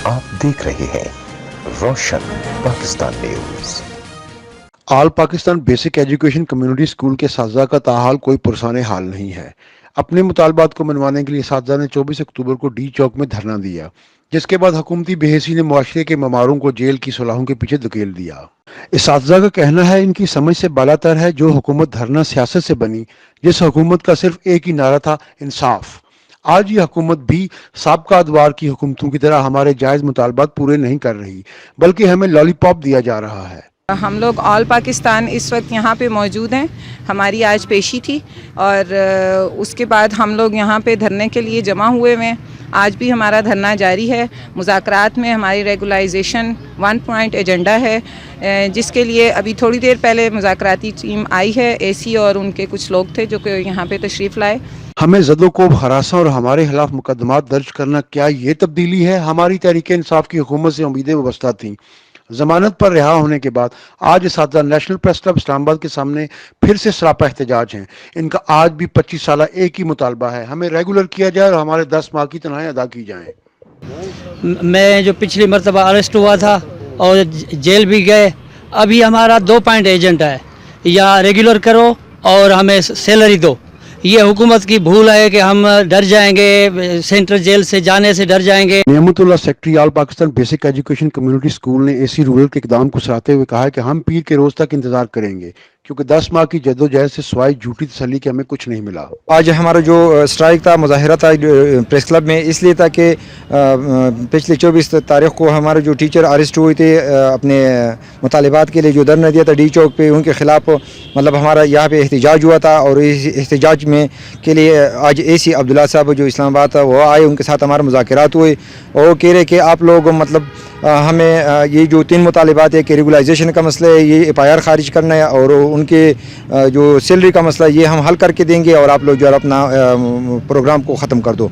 آپ دیکھ رہے ہیں Roshan Pakistan news. All Pakistan basic education community school کے اساتذہ کا تاحال کوئی پرسان حال نہیں ہے۔ اپنے مطالبات کو منوانے کے لیے اساتذہ نے 24 اکتوبر کو ڈی چوک میں دھرنا دیا، جس کے بعد حکومتی بے حسی نے معاشرے کے مماروں کو جیل کی سلاخوں کے پیچھے دھکیل دیا۔ اساتذہ کا کہنا ہے ان کی سمجھ سے بالاتر ہے جو حکومت دھرنا سیاست سے بنی، جس حکومت کا صرف ایک ہی نعرہ تھا، انصاف۔ آج یہ حکومت بھی سابقہ ادوار کی حکومتوں کی طرح ہمارے جائز مطالبات پورے نہیں کر رہی، بلکہ ہمیں لالی پاپ دیا جا رہا ہے۔ ہم لوگ آل پاکستان اس وقت یہاں پہ موجود ہیں، ہماری آج پیشی تھی اور اس کے بعد ہم لوگ یہاں پہ دھرنے کے لیے جمع ہوئے ہیں۔ آج بھی ہمارا دھرنا جاری ہے۔ مذاکرات میں ہماری ریگولائزیشن 1 پوائنٹ ایجنڈا ہے، جس کے لیے ابھی تھوڑی دیر پہلے مذاکراتی ٹیم آئی ہے، اے سی اور ان کے کچھ لوگ تھے جو کہ یہاں پہ تشریف لائے۔ ہمیں زد و کوب ہراساں اور ہمارے خلاف مقدمات درج کرنا، کیا یہ تبدیلی ہے؟ ہماری تحریک انصاف کی حکومت سے امیدیں وابستہ تھیں۔ ضمانت پر رہا ہونے کے بعد آج اساتذہ نیشنل پریس کلب اسلام آباد کے سامنے پھر سے سراپا احتجاج ہیں۔ ان کا آج بھی 25 سالہ ایک ہی مطالبہ ہے، ہمیں ریگولر کیا جائے اور ہمارے 10 ماہ کی تنخواہیں ادا کی جائیں۔ میں جو پچھلی مرتبہ اریسٹ ہوا تھا اور جیل بھی گئے، ابھی ہمارا 2 پوائنٹ ایجنٹ ہے، یا ریگولر کرو اور ہمیں سیلری دو۔ یہ حکومت کی بھول ہے کہ ہم ڈر جائیں گے، سینٹرل جیل سے جانے سے ڈر جائیں گے۔ Naimat Ullah secretary all Pakistan basic education community school نے اے سی رورل کے اقدام کو سراہتے ہوئے کہا ہے کہ ہم پیر کے روز تک انتظار کریں گے، کیونکہ 10 ماہ کی جدوجہد سے سوائے جھوٹی تسلی کے ہمیں کچھ نہیں ملا۔ آج ہمارا جو اسٹرائک تھا، مظاہرہ تھا پریس کلب میں، اس لیے تھا کہ پچھلے 24 تاریخ کو ہمارے جو ٹیچر اریسٹ ہوئے تھے اپنے مطالبات کے لیے، جو دھرنا دیا تھا ڈی چوک پہ، ان کے خلاف مطلب ہمارا یہاں پہ احتجاج ہوا تھا، اور اس احتجاج میں کے لیے آج اے سی عبداللہ صاحب جو اسلام آباد تھا وہ آئے، ان کے ساتھ ہمارے مذاکرات ہوئے، اور وہ کہہ رہے کہ آپ لوگ مطلب ہمیں یہ جو 3 مطالبات ہے کہ ریگولائزیشن کا مسئلہ ہے، یہ ایف آئی آر خارج کرنا ہے، اور ان کے جو سیلری کا مسئلہ ہے یہ ہم حل کر کے دیں گے، اور آپ لوگ جو ہے اپنا پروگرام کو ختم کر دو۔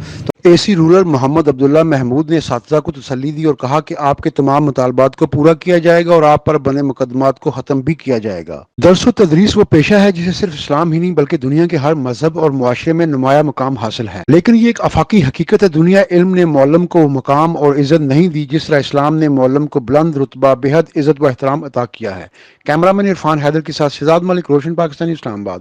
اے سی رورل محمد عبداللہ محمود نے اساتذہ کو تسلی دی اور کہا کہ آپ کے تمام مطالبات کو پورا کیا جائے گا اور آپ پر بنے مقدمات کو ختم بھی کیا جائے گا۔ درس و تدریس وہ پیشہ ہے جسے صرف اسلام ہی نہیں بلکہ دنیا کے ہر مذہب اور معاشرے میں نمایاں مقام حاصل ہے، لیکن یہ ایک آفاقی حقیقت ہے، دنیا علم نے معلم کو مقام اور عزت نہیں دی جس طرح اسلام نے معلم کو بلند رتبہ، بے حد عزت و احترام عطا کیا ہے۔ کیمرہ مین عرفان حیدر کے ساتھ شہزاد ملک، روشن پاکستانی، اسلام آباد۔